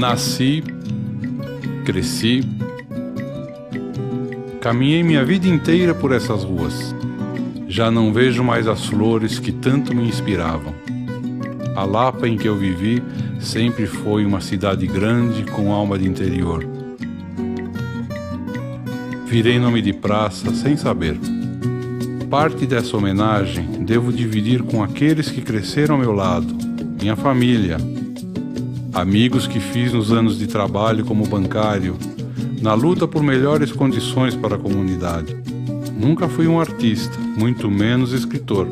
Nasci, cresci, caminhei minha vida inteira por essas ruas. Já não vejo mais as flores que tanto me inspiravam. A Lapa em que eu vivi sempre foi uma cidade grande com alma de interior. Virei nome de praça sem saber. Parte dessa homenagem devo dividir com aqueles que cresceram ao meu lado, minha família, amigos que fiz nos anos de trabalho como bancário, na luta por melhores condições para a comunidade. Nunca fui um artista, muito menos escritor.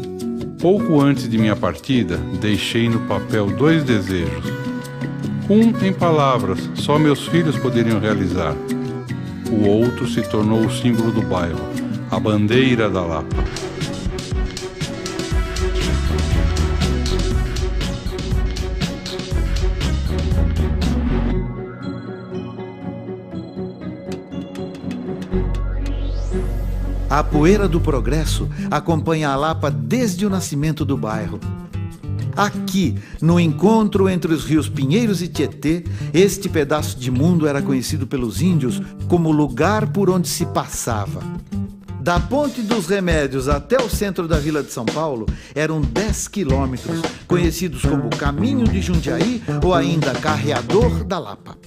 Pouco antes de minha partida, deixei no papel 2 desejos. Um em palavras, só meus filhos poderiam realizar. O outro se tornou o símbolo do bairro, a bandeira da Lapa. A poeira do progresso acompanha a Lapa desde o nascimento do bairro. Aqui, no encontro entre os rios Pinheiros e Tietê, este pedaço de mundo era conhecido pelos índios como o lugar por onde se passava. Da Ponte dos Remédios até o centro da Vila de São Paulo eram 10 quilômetros, conhecidos como Caminho de Jundiaí ou ainda Carreador da Lapa.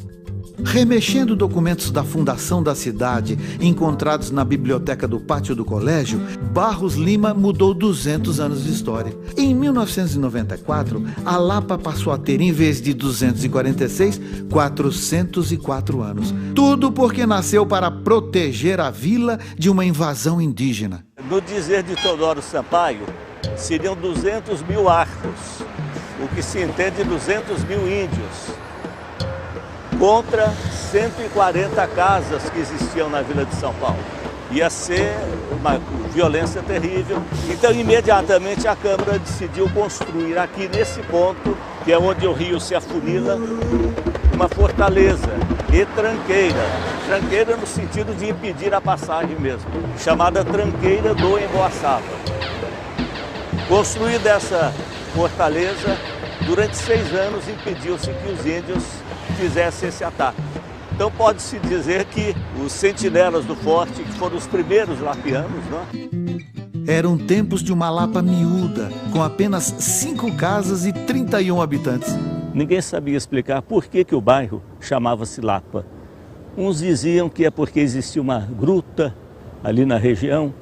Remexendo documentos da fundação da cidade, encontrados na biblioteca do pátio do colégio, Barros Lima mudou 200 anos de história. Em 1994, a Lapa passou a ter, em vez de 246, 404 anos. Tudo porque nasceu para proteger a vila de uma invasão indígena. No dizer de Teodoro Sampaio, seriam 200 mil arcos, o que se entende 200 mil índios, contra 140 casas que existiam na Vila de São Paulo. Ia ser uma violência terrível. Então, imediatamente, a Câmara decidiu construir aqui nesse ponto, que é onde o rio se afunila, uma fortaleza e tranqueira. Tranqueira no sentido de impedir a passagem mesmo, chamada Tranqueira do Emboaçava. Construída essa fortaleza, durante 6 anos impediu-se que os índios fizesse esse ataque. Então pode-se dizer que os sentinelas do forte, que foram os primeiros lapianos, Eram tempos de uma Lapa miúda, com apenas 5 casas e 31 habitantes. Ninguém sabia explicar por que o bairro chamava-se Lapa. Uns diziam que é porque existia uma gruta ali na região,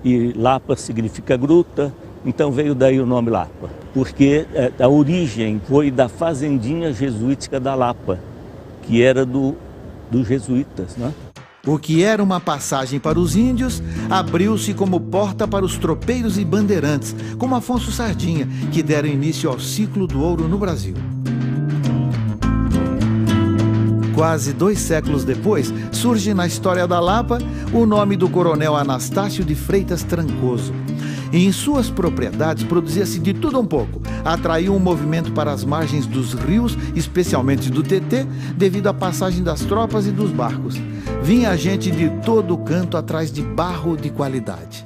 e Lapa significa gruta, então veio daí o nome Lapa. Porque a origem foi da fazendinha jesuítica da Lapa, que era dos jesuítas, O que era uma passagem para os índios, abriu-se como porta para os tropeiros e bandeirantes, como Afonso Sardinha, que deram início ao ciclo do ouro no Brasil. Quase 2 séculos depois, surge na história da Lapa o nome do coronel Anastácio de Freitas Trancoso. E em suas propriedades produzia-se de tudo um pouco. Atraiu um movimento para as margens dos rios, especialmente do Tietê, devido à passagem das tropas e dos barcos. Vinha gente de todo canto atrás de barro de qualidade.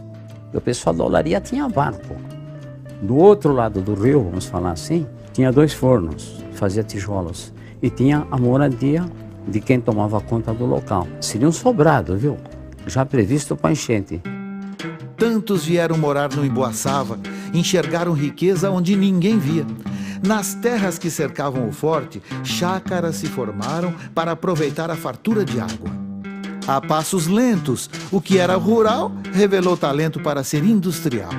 O pessoal da olaria tinha barco. Do outro lado do rio, vamos falar assim, tinha 2 fornos, fazia tijolos. E tinha a moradia de quem tomava conta do local. Seria um sobrado, viu? Já previsto para enchente. Tantos vieram morar no Emboaçava, enxergaram riqueza onde ninguém via. Nas terras que cercavam o forte, chácaras se formaram para aproveitar a fartura de água. A passos lentos, o que era rural revelou talento para ser industrial.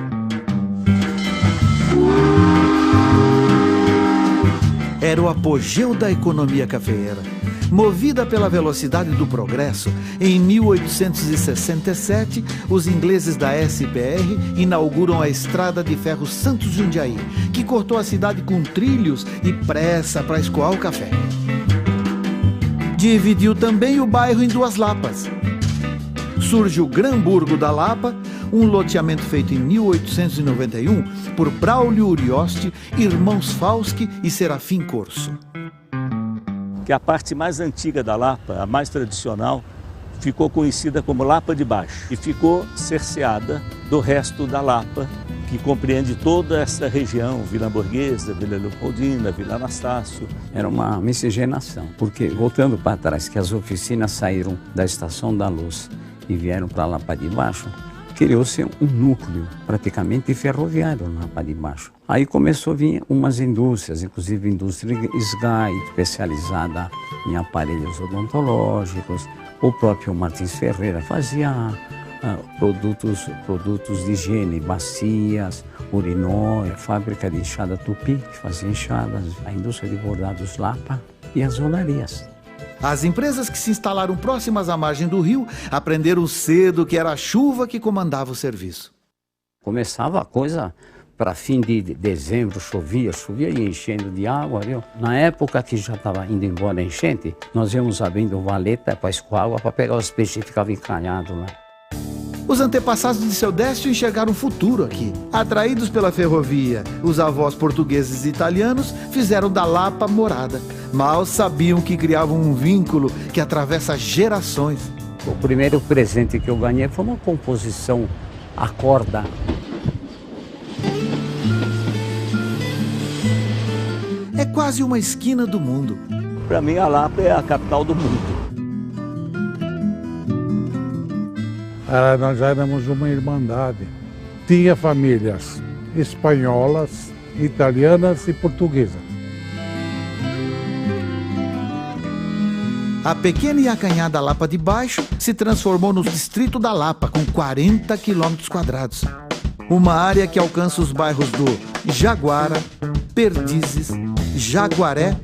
Era o apogeu da economia cafeeira. Movida pela velocidade do progresso, em 1867, os ingleses da SPR inauguram a Estrada de Ferro Santos Jundiaí, que cortou a cidade com trilhos e pressa para escoar o café. Dividiu também o bairro em 2 lapas. Surge o Gran-Burgo da Lapa, um loteamento feito em 1891 por Braulio Urioste, irmãos Fauski e Serafim Corso. Que a parte mais antiga da Lapa, a mais tradicional, ficou conhecida como Lapa de Baixo e ficou cerceada do resto da Lapa, que compreende toda essa região, Vila Borghesa, Vila Leopoldina, Vila Anastácio. Era uma miscigenação, porque, voltando para trás, que as oficinas saíram da Estação da Luz e vieram para lá para de baixo, criou-se um núcleo praticamente ferroviário lá para de baixo. Aí começou a vir umas indústrias, inclusive a indústria SGAI, especializada em aparelhos odontológicos. O próprio Martins Ferreira fazia produtos de higiene, bacias, urinói, fábrica de enxada Tupi, que fazia enxadas, a indústria de bordados Lapa e as olarias. As empresas que se instalaram próximas à margem do rio aprenderam cedo que era a chuva que comandava o serviço. Começava a coisa para fim de dezembro, chovia e enchendo de água, viu? Na época que já estava indo embora a enchente, nós íamos abrindo valeta para escoar água, para pegar os peixes que ficavam encalhados lá. Os antepassados de seu Décio enxergaram futuro aqui. Atraídos pela ferrovia, os avós portugueses e italianos fizeram da Lapa morada. Mal sabiam que criavam um vínculo que atravessa gerações. O primeiro presente que eu ganhei foi uma composição a corda. É quase uma esquina do mundo. Para mim, a Lapa é a capital do mundo. Nós éramos uma irmandade. Tinha famílias espanholas, italianas e portuguesas. A pequena e acanhada Lapa de Baixo se transformou no distrito da Lapa, com 40 quilômetros quadrados. Uma área que alcança os bairros do Jaguara, Perdizes, Jaguaré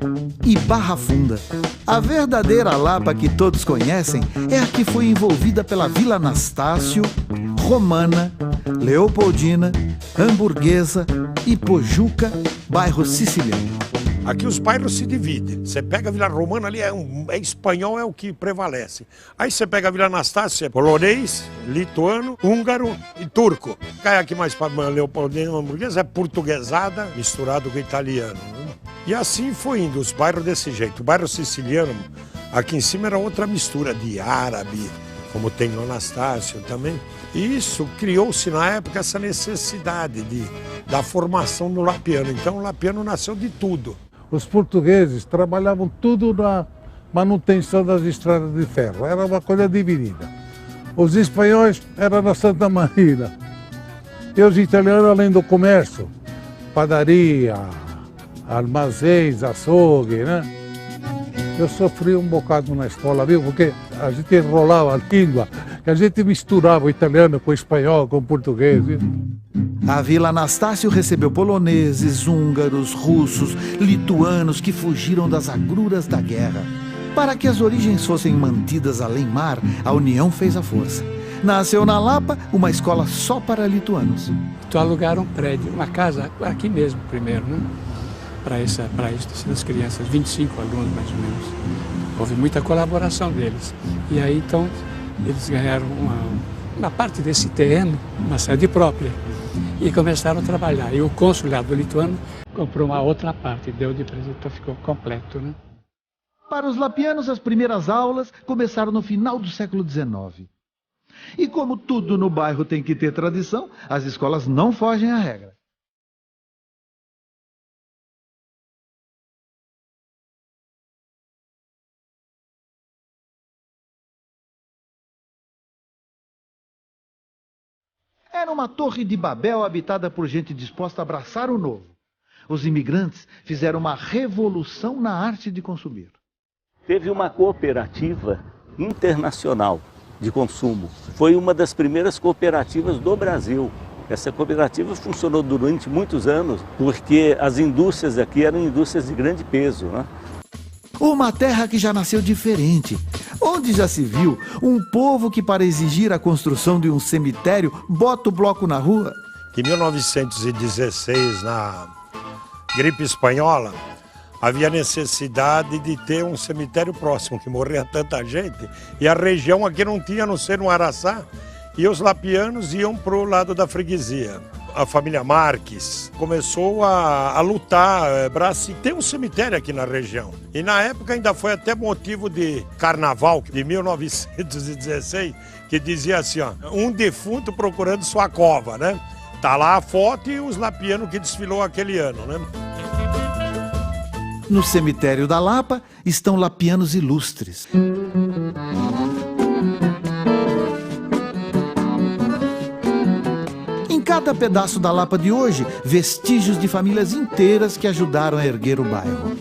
e Barra Funda. A verdadeira Lapa que todos conhecem é a que foi envolvida pela Vila Anastácio, Romana, Leopoldina, Hamburguesa e Pojuca, bairro siciliano. Aqui os bairros se dividem. Você pega a Vila Romana ali, é espanhol, é o que prevalece. Aí você pega a Vila Anastácio, é polonês, lituano, húngaro e turco. Cai aqui mais para Leopoldina, Hamburguesa, é portuguesada misturado com italiano. Né? E assim foi indo, os bairros desse jeito. O bairro siciliano, aqui em cima era outra mistura de árabe, como tem no Anastácio também. E isso criou-se na época essa necessidade da formação do lapiano. Então o lapiano nasceu de tudo. Os portugueses trabalhavam tudo na manutenção das estradas de ferro, era uma coisa dividida. Os espanhóis eram na Santa Marina. E os italianos, além do comércio, padaria, armazéns, açougue, né? Eu sofri um bocado na escola, viu? Porque a gente enrolava a língua, a gente misturava o italiano com o espanhol, com o português, viu? A Vila Anastácio recebeu poloneses, húngaros, russos, lituanos que fugiram das agruras da guerra. Para que as origens fossem mantidas além-mar, a União fez a força. Nasceu na Lapa uma escola só para lituanos. Então alugaram um prédio, uma casa aqui mesmo primeiro, né? Para isso, das crianças, 25 alunos mais ou menos. Houve muita colaboração deles. E aí então eles ganharam uma parte desse terreno, uma sede própria, e começaram a trabalhar. E o consulado lituano comprou uma outra parte, deu de presente, então ficou completo, né? Para os lapianos, as primeiras aulas começaram no final do século XIX. E como tudo no bairro tem que ter tradição, as escolas não fogem à regra. Era uma torre de Babel habitada por gente disposta a abraçar o novo. Os imigrantes fizeram uma revolução na arte de consumir. Teve uma cooperativa internacional de consumo. Foi uma das primeiras cooperativas do Brasil. Essa cooperativa funcionou durante muitos anos porque as indústrias aqui eram indústrias de grande peso, né? Uma terra que já nasceu diferente, onde já se viu um povo que, para exigir a construção de um cemitério, bota o bloco na rua. Em 1916, na gripe espanhola, havia necessidade de ter um cemitério próximo, que morria tanta gente, e a região aqui não tinha, a não ser no Araçá, e os lapianos iam para o lado da freguesia. A família Marques começou a lutar para ter um cemitério aqui na região. E na época ainda foi até motivo de carnaval, de 1916, que dizia assim, ó, um defunto procurando sua cova, né? Tá lá a foto e os lapianos que desfilou aquele ano, né? No cemitério da Lapa estão lapianos ilustres. Em cada pedaço da Lapa de hoje, vestígios de famílias inteiras que ajudaram a erguer o bairro.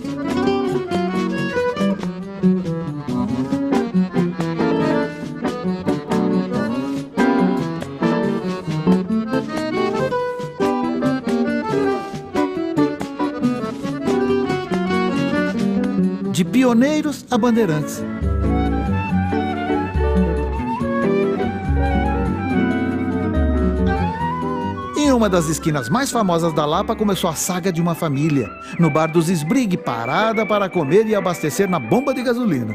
De pioneiros a bandeirantes. Em uma das esquinas mais famosas da Lapa começou a saga de uma família, no bar dos Esbrigue, parada para comer e abastecer na bomba de gasolina.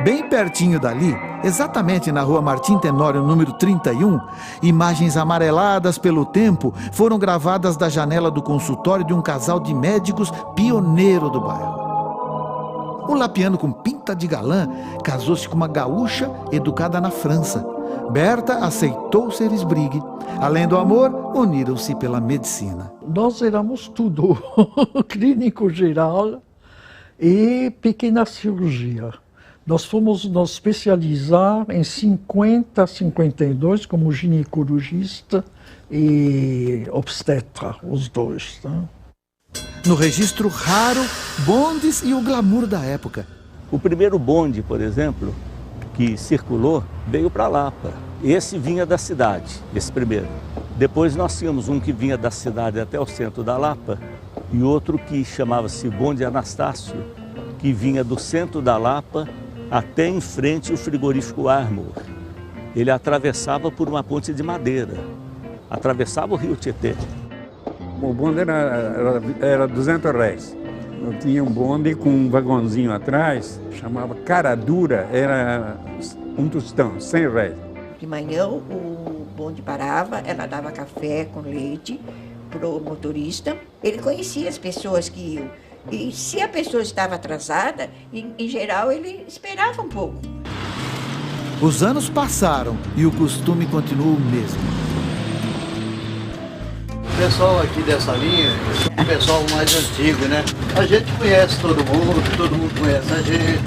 Bem pertinho dali, exatamente na rua Martim Tenório, número 31, imagens amareladas pelo tempo foram gravadas da janela do consultório de um casal de médicos pioneiro do bairro. O lapiano com pinta de galã casou-se com uma gaúcha educada na França. Berta aceitou ser esbrigue. Além do amor, uniram-se pela medicina. Nós éramos tudo, clínico geral e pequena cirurgia. Nós fomos nos especializar em 50, 52 como ginecologista e obstetra, os dois. Né? No registro raro, bondes e o glamour da época. O primeiro bonde, por exemplo, que circulou, veio para Lapa. Esse vinha da cidade, esse primeiro. Depois nós tínhamos um que vinha da cidade até o centro da Lapa e outro que chamava-se bonde Anastácio, que vinha do centro da Lapa até em frente ao frigorífico Armour. Ele atravessava por uma ponte de madeira, atravessava o rio Tietê. O bonde era 200 reais. Eu tinha um bonde com um vagãozinho atrás, chamava cara dura, era um tostão, 100 reais. De manhã o bonde parava, ela dava café com leite pro motorista. Ele conhecia as pessoas que iam. E se a pessoa estava atrasada, em geral ele esperava um pouco. Os anos passaram e o costume continua o mesmo. O pessoal aqui dessa linha é o pessoal mais antigo, né? A gente conhece todo mundo conhece a gente.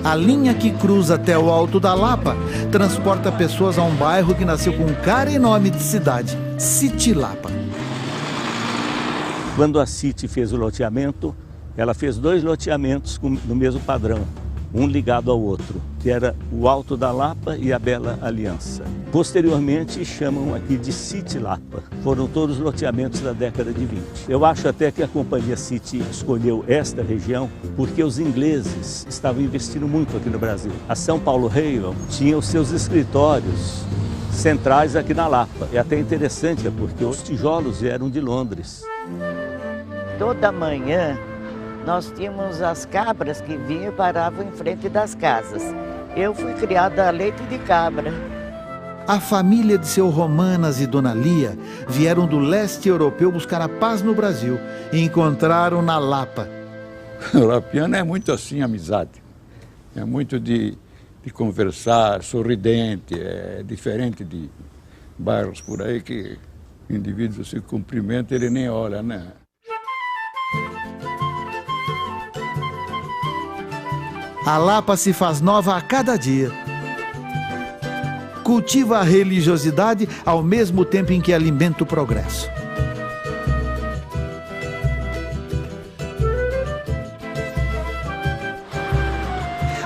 A linha que cruza até o Alto da Lapa transporta pessoas a um bairro que nasceu com cara e nome de cidade, City Lapa. Quando a City fez o loteamento, ela fez 2 loteamentos no mesmo padrão, um ligado ao outro, que era o Alto da Lapa e a Bela Aliança. Posteriormente, chamam aqui de City Lapa. Foram todos loteamentos da década de 20. Eu acho até que a companhia City escolheu esta região porque os ingleses estavam investindo muito aqui no Brasil. A São Paulo Railway tinha os seus escritórios centrais aqui na Lapa. É até interessante, porque os tijolos vieram de Londres. Toda manhã nós tínhamos as cabras que vinham e paravam em frente das casas. Eu fui criada a leite de cabra. A família de seu Romanas e Dona Lia vieram do leste europeu buscar a paz no Brasil e encontraram na Lapa. O lapiano é muito assim, amizade. É muito de conversar, sorridente, é diferente de bairros por aí que o indivíduo se cumprimenta, ele nem olha, né? A Lapa se faz nova a cada dia. Cultiva a religiosidade ao mesmo tempo em que alimenta o progresso.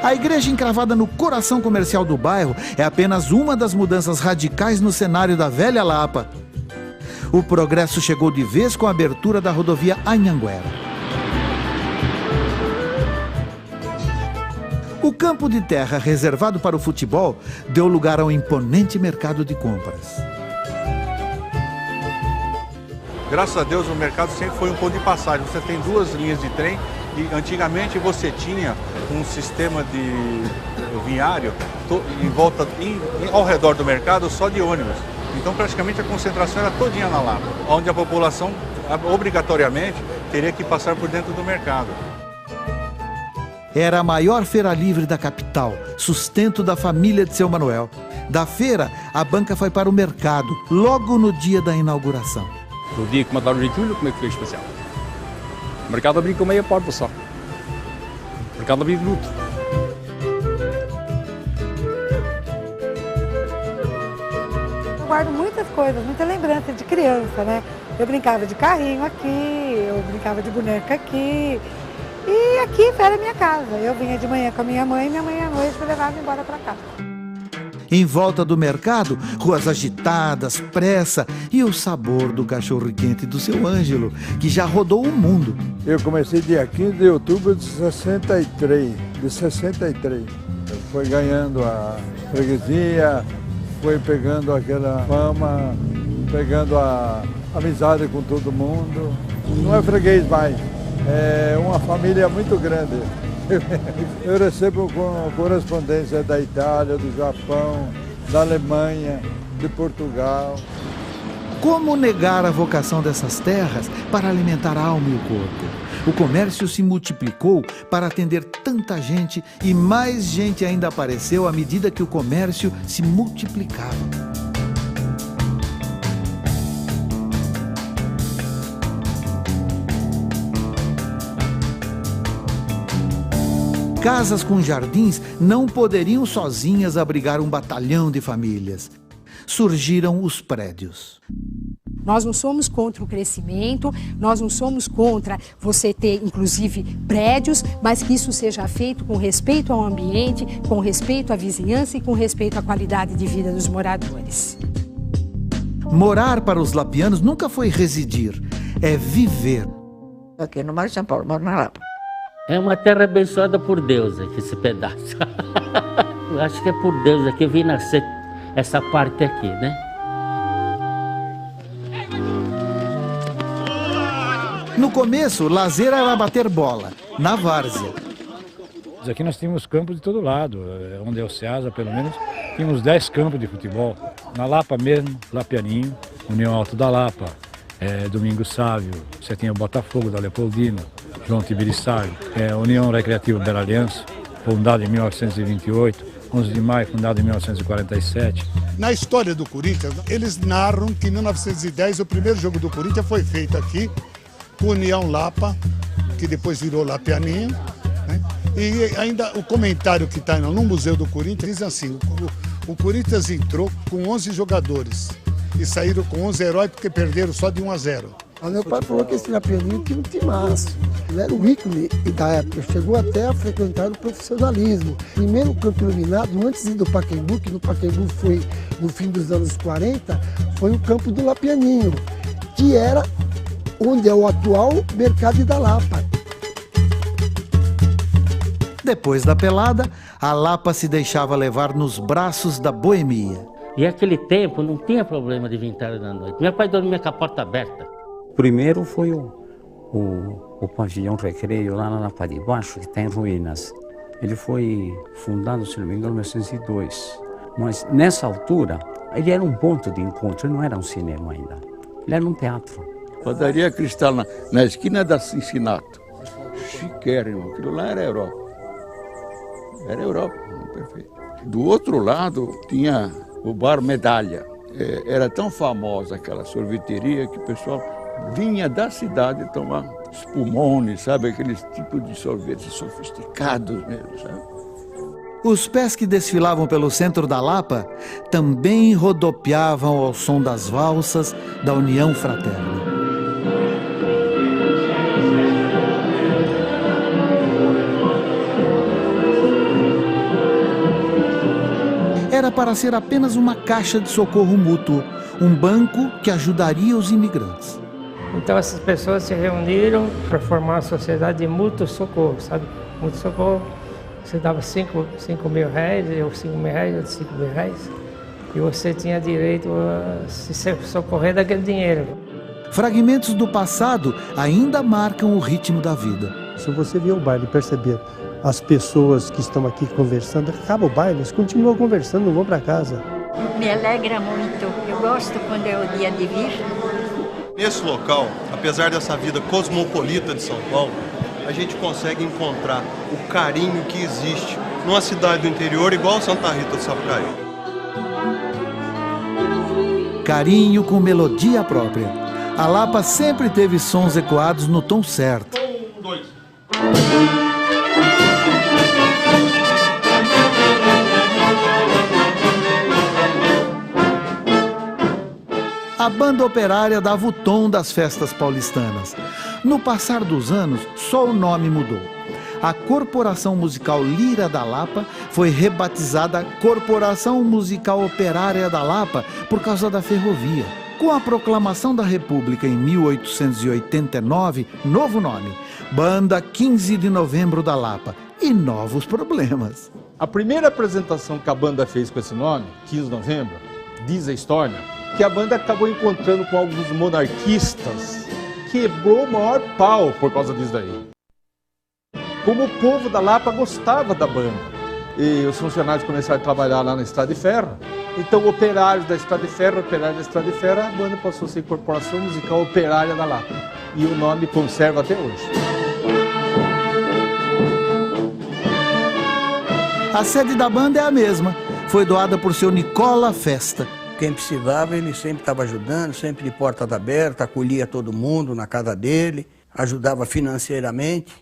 A igreja encravada no coração comercial do bairro é apenas uma das mudanças radicais no cenário da velha Lapa. O progresso chegou de vez com a abertura da rodovia Anhanguera. O campo de terra reservado para o futebol deu lugar ao imponente mercado de compras. Graças a Deus o mercado sempre foi um ponto de passagem. Você tem 2 linhas de trem e antigamente você tinha um sistema de viário em volta, ao redor do mercado só de ônibus. Então praticamente a concentração era todinha na Lapa, onde a população obrigatoriamente teria que passar por dentro do mercado. Era a maior feira livre da capital, sustento da família de seu Manuel. Da feira, a banca foi para o mercado, logo no dia da inauguração. No dia que mataram o Getúlio, como é que foi especial? O mercado abriu com meia porta só. O mercado abriu de luto. Eu guardo muitas coisas, muita lembrança de criança, né? Eu brincava de carrinho aqui, eu brincava de boneca aqui. E aqui era a minha casa. Eu vinha de manhã com a minha mãe à noite me levava embora para casa. Em volta do mercado, ruas agitadas, pressa e o sabor do cachorro-quente do seu Ângelo, que já rodou o mundo. Eu comecei dia 15 de outubro de 63. Foi ganhando a freguesia, foi pegando aquela fama, pegando a amizade com todo mundo. Não é freguês mais, é uma família muito grande. Eu recebo correspondência da Itália, do Japão, da Alemanha, de Portugal. Como negar a vocação dessas terras para alimentar a alma e o corpo? O comércio se multiplicou para atender tanta gente e mais gente ainda apareceu à medida que o comércio se multiplicava. Casas com jardins não poderiam sozinhas abrigar um batalhão de famílias. Surgiram os prédios. Nós não somos contra o crescimento, nós não somos contra você ter, inclusive, prédios, mas que isso seja feito com respeito ao ambiente, com respeito à vizinhança e com respeito à qualidade de vida dos moradores. Morar para os lapianos nunca foi residir, é viver. Aqui no Mar de São Paulo, moro na Lapa. É uma terra abençoada por Deus aqui, esse pedaço. Eu acho que é por Deus aqui, eu vi nascer essa parte aqui, né? No começo, lazer era bater bola, na várzea. Aqui nós tínhamos campos de todo lado, onde é o Ceasa, pelo menos, tínhamos 10 campos de futebol. Na Lapa mesmo, Lapianinho, União Alto da Lapa, Domingos Sávio, você tinha o Botafogo da Leopoldina, João Tibiriçário, União Recreativa Bela Aliança, fundada em 1928, 11 de maio, fundada em 1947. Na história do Corinthians, eles narram que em 1910 o primeiro jogo do Corinthians foi feito aqui, com União Lapa, que depois virou Lapianinho, né? E ainda o comentário que está no Museu do Corinthians diz assim, o Corinthians entrou com 11 jogadores e saíram com 11 heróis porque perderam só de 1-0. Meu pai falou que esse Lapianinho tinha um timaço. Ele era o ícone da época, chegou até a frequentar o profissionalismo. Primeiro campo iluminado, antes de ir do Pacaembu, que no Pacaembu foi no fim dos anos 40, foi o campo do Lapianinho, que era onde é o atual Mercado da Lapa. Depois da pelada, a Lapa se deixava levar nos braços da boemia. E naquele tempo não tinha problema de vir tarde da noite. Meu pai dormia com a porta aberta. Primeiro foi o pavilhão Recreio lá na Lapa de Baixo, que está em ruínas. Ele foi fundado, se não me engano, em 1902. Mas nessa altura, ele era um ponto de encontro, ele não era um cinema ainda. Ele era um teatro. Padaria Cristal na esquina da Cincinnati. Chiquérrimo, aquilo lá era Europa. Era Europa, perfeito. Do outro lado tinha o Bar Medalha. Era tão famosa aquela sorveteria que o pessoal vinha da cidade tomar espumone, sabe? Aqueles tipos de sorvetes sofisticados mesmo, sabe? Os pés que desfilavam pelo centro da Lapa também rodopiavam ao som das valsas da União Fraterna. Era para ser apenas uma caixa de socorro mútuo, um banco que ajudaria os imigrantes. Então essas pessoas se reuniram para formar a sociedade de mútuo socorro, sabe? Mútuo socorro, você dava 5 mil reais, eu 5 mil reais, eu 5 mil reais, e você tinha direito a se socorrer daquele dinheiro. Fragmentos do passado ainda marcam o ritmo da vida. Se você ver o baile e perceber as pessoas que estão aqui conversando, acaba o baile, eles continuam conversando, não vão para casa. Me alegra muito, eu gosto quando é o dia de vir. Nesse local, apesar dessa vida cosmopolita de São Paulo, a gente consegue encontrar o carinho que existe numa cidade do interior igual Santa Rita do Sapucaí. Carinho com melodia própria. A Lapa sempre teve sons ecoados no tom certo. A banda operária dava o tom das festas paulistanas. No passar dos anos, só o nome mudou. A Corporação Musical Lira da Lapa foi rebatizada Corporação Musical Operária da Lapa por causa da ferrovia. Com a proclamação da República em 1889, novo nome, Banda 15 de Novembro da Lapa, e novos problemas. A primeira apresentação que a banda fez com esse nome, 15 de Novembro, diz a história que a banda acabou encontrando com alguns monarquistas, quebrou o maior pau por causa disso daí. Como o povo da Lapa gostava da banda, e os funcionários começaram a trabalhar lá na Estrada de Ferro, então operários da Estrada de Ferro, a banda passou a ser Corporação Musical Operária da Lapa, e o nome conserva até hoje. A sede da banda é a mesma, foi doada por seu Nicola Festa. Quem precisava, ele sempre estava ajudando, sempre de portas abertas, acolhia todo mundo na casa dele, ajudava financeiramente.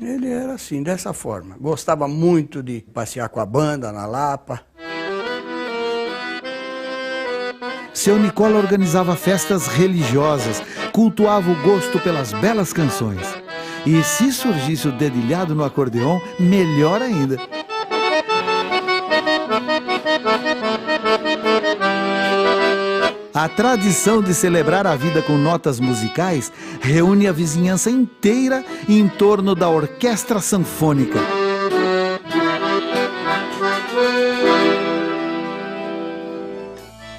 Ele era assim, dessa forma. Gostava muito de passear com a banda na Lapa. Seu Nicola organizava festas religiosas, cultuava o gosto pelas belas canções. E se surgisse o dedilhado no acordeon, melhor ainda. A tradição de celebrar a vida com notas musicais reúne a vizinhança inteira em torno da orquestra sanfônica.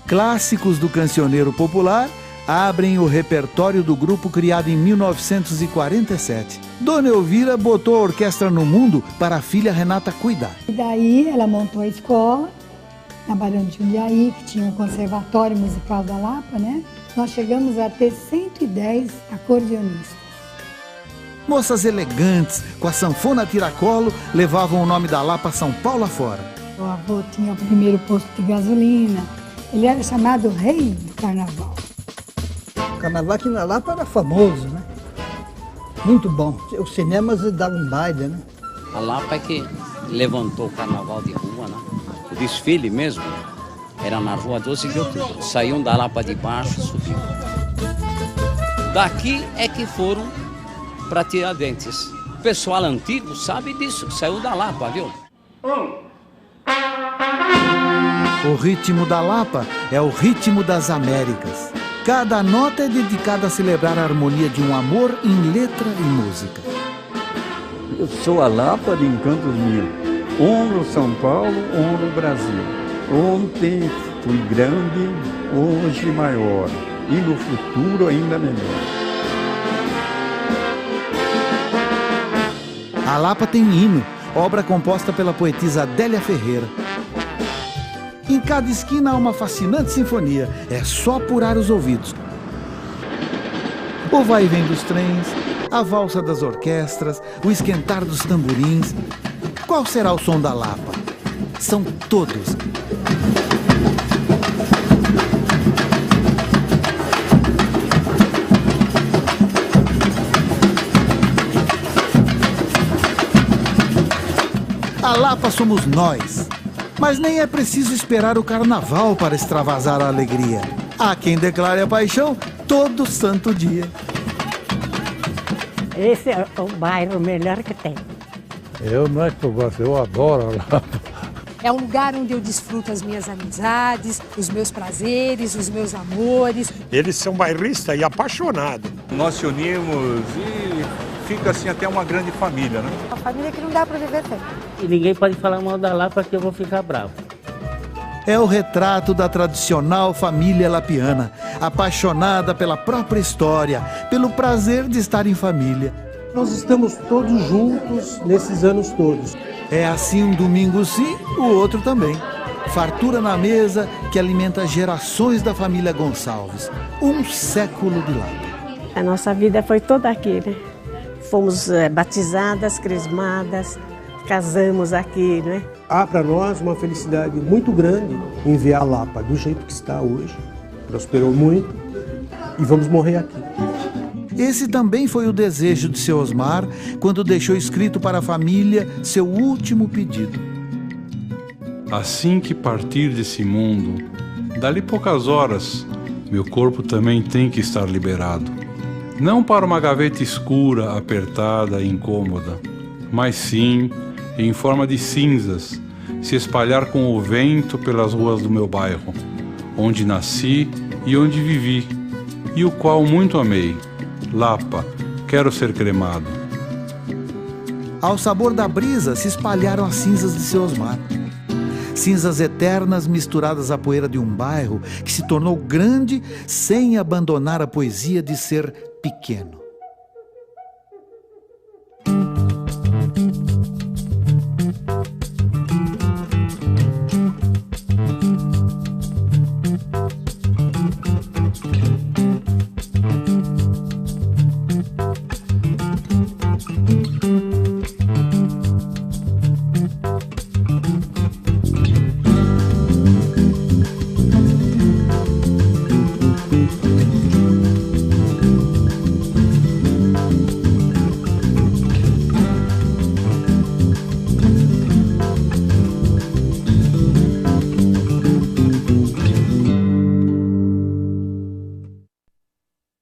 Clássicos do cancioneiro popular abrem o repertório do grupo criado em 1947. Dona Elvira botou a orquestra no mundo para a filha Renata cuidar. E daí ela montou a escola na Barão de Jundiaí, que tinha um conservatório musical da Lapa, né? Nós chegamos a ter 110 acordeonistas. Moças elegantes, com a sanfona a tiracolo, levavam o nome da Lapa São Paulo afora. O avô tinha o primeiro posto de gasolina. Ele era chamado Rei do Carnaval. O carnaval aqui na Lapa era famoso, né? Muito bom. Os cinemas davam baile, né? A Lapa é que levantou o carnaval de rua, né? O desfile mesmo era na rua 12 de outubro. Saíam da Lapa de baixo, subiam. Daqui é que foram para Tiradentes. O pessoal antigo sabe disso, saiu da Lapa, viu? O ritmo da Lapa é o ritmo das Américas. Cada nota é dedicada a celebrar a harmonia de um amor em letra e música. Eu sou a Lapa de Encantos Mil. Honro São Paulo, honro o Brasil. Ontem fui grande, hoje maior. E no futuro ainda melhor. A Lapa tem hino, obra composta pela poetisa Adélia Ferreira. Em cada esquina há uma fascinante sinfonia, é só apurar os ouvidos. O vai e vem dos trens, a valsa das orquestras, o esquentar dos tamborins. Qual será o som da Lapa? São todos. A Lapa somos nós. Mas nem é preciso esperar o carnaval para extravasar a alegria. Há quem declare a paixão todo santo dia. Esse é o bairro melhor que tem. Eu não é que eu gosto, eu adoro a Lapa. É um lugar onde eu desfruto as minhas amizades, os meus prazeres, os meus amores. Eles são bairristas e apaixonados. Nós se unimos e fica assim até uma grande família, né? Uma família que não dá para viver sem. E ninguém pode falar mal da Lapa porque eu vou ficar bravo. É o retrato da tradicional família lapiana, apaixonada pela própria história, pelo prazer de estar em família. Nós estamos todos juntos nesses anos todos. É assim um domingo sim, o outro também. Fartura na mesa que alimenta gerações da família Gonçalves. Um século de Lapa. A nossa vida foi toda aqui, né? Fomos batizadas, crismadas, casamos aqui, né? Há para nós uma felicidade muito grande em ver a Lapa do jeito que está hoje. Prosperou muito e vamos morrer aqui. Esse também foi o desejo de seu Osmar quando deixou escrito para a família seu último pedido. Assim que partir desse mundo, dali poucas horas, meu corpo também tem que estar liberado. Não para uma gaveta escura, apertada e incômoda, mas sim em forma de cinzas, se espalhar com o vento pelas ruas do meu bairro, onde nasci e onde vivi, e o qual muito amei. Lapa, quero ser cremado. Ao sabor da brisa se espalharam as cinzas de seu Osmar. Cinzas eternas misturadas à poeira de um bairro que se tornou grande sem abandonar a poesia de ser pequeno.